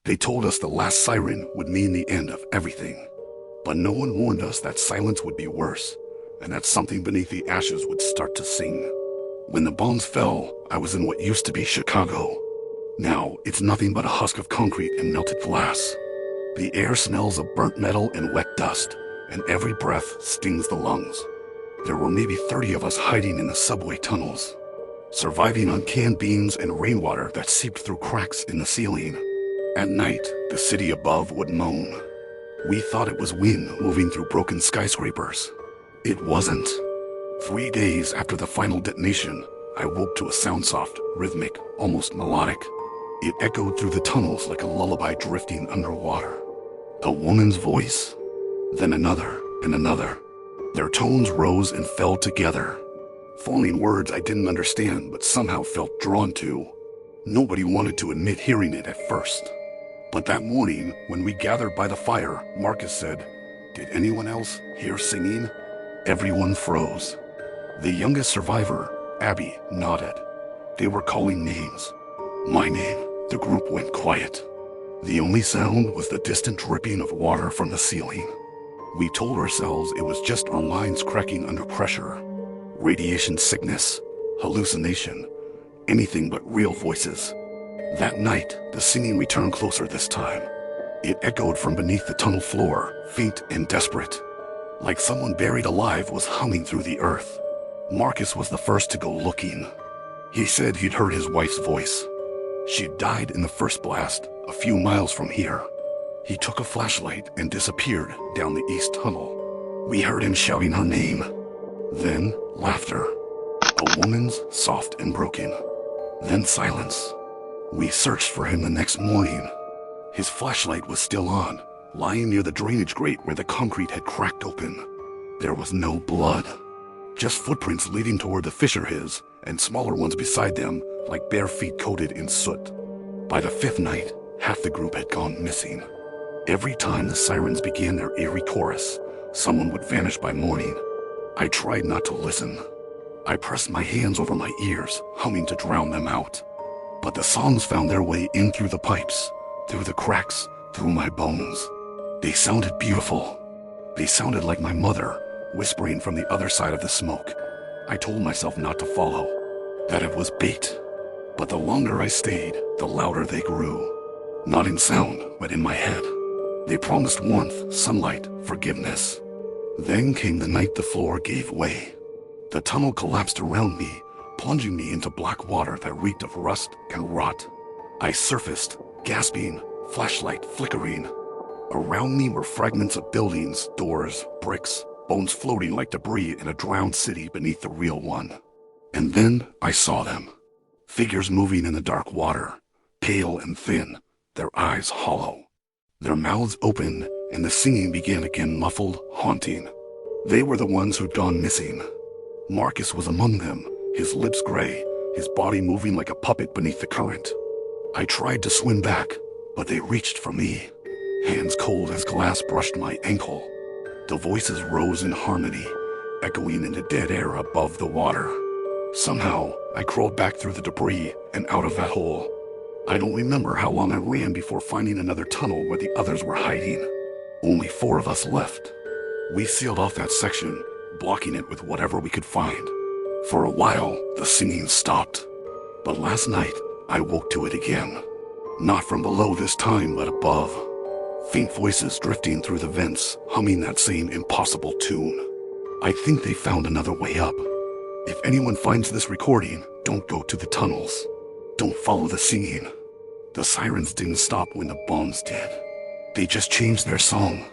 They told us the last siren would mean the end of everything. But no one warned us that silence would be worse, and that something beneath the ashes would start to sing. When the bombs fell, I was in what used to be Chicago. Now, it's nothing but a husk of concrete and melted glass. The air smells of burnt metal and wet dust, and every breath stings the lungs. There were maybe 30 of us hiding in the subway tunnels, surviving on canned beans and rainwater that seeped through cracks in the ceiling. At night, the city above would moan. We thought it was wind moving through broken skyscrapers. It wasn't. 3 days after the final detonation, I woke to a sound soft, rhythmic, almost melodic. It echoed through the tunnels like a lullaby drifting underwater. A woman's voice, then another and another. Their tones rose and fell together, forming words I didn't understand but somehow felt drawn to. Nobody wanted to admit hearing it at first. But that morning, when we gathered by the fire, Marcus said, "Did anyone else hear singing?" Everyone froze. The youngest survivor, Abby, nodded. They were calling names. My name. The group went quiet. The only sound was the distant dripping of water from the ceiling. We told ourselves it was just our minds cracking under pressure. Radiation sickness, hallucination, anything but real voices. That night, the singing returned closer this time. It echoed from beneath the tunnel floor, faint and desperate, like someone buried alive was humming through the earth. Marcus was the first to go looking. He said he'd heard his wife's voice. She'd died in the first blast, a few miles from here. He took a flashlight and disappeared down the east tunnel. We heard him shouting her name. Then, laughter. A woman's, soft and broken. Then silence. We searched for him the next morning. His flashlight was still on, lying near the drainage grate where the concrete had cracked open. There was no blood, just footprints leading toward the fissure his, and smaller ones beside them, like bare feet coated in soot. By the 5th night, half the group had gone missing. Every time the sirens began their eerie chorus, someone would vanish by morning. I tried not to listen. I pressed my hands over my ears, humming to drown them out. But the songs found their way in through the pipes, through the cracks, through my bones. They sounded beautiful. They sounded like my mother, whispering from the other side of the smoke. I told myself not to follow, that it was bait. But the longer I stayed, the louder they grew. Not in sound, but in my head. They promised warmth, sunlight, forgiveness. Then came the night the floor gave way. The tunnel collapsed around me, plunging me into black water that reeked of rust and rot. I surfaced, gasping, flashlight flickering. Around me were fragments of buildings, doors, bricks, bones floating like debris in a drowned city beneath the real one. And then I saw them. Figures moving in the dark water, pale and thin, their eyes hollow. Their mouths open, and the singing began again, muffled, haunting. They were the ones who'd gone missing. Marcus was among them, his lips gray, his body moving like a puppet beneath the current. I tried to swim back, but they reached for me. Hands cold as glass brushed my ankle. The voices rose in harmony, echoing in the dead air above the water. Somehow, I crawled back through the debris and out of that hole. I don't remember how long I ran before finding another tunnel where the others were hiding. Only 4 of us left. We sealed off that section, blocking it with whatever we could find. For a while, the singing stopped. But last night, I woke to it again. Not from below this time, but above. Faint voices drifting through the vents, humming that same impossible tune. I think they found another way up. If anyone finds this recording, don't go to the tunnels. Don't follow the singing. The sirens didn't stop when the bombs did. They just changed their song.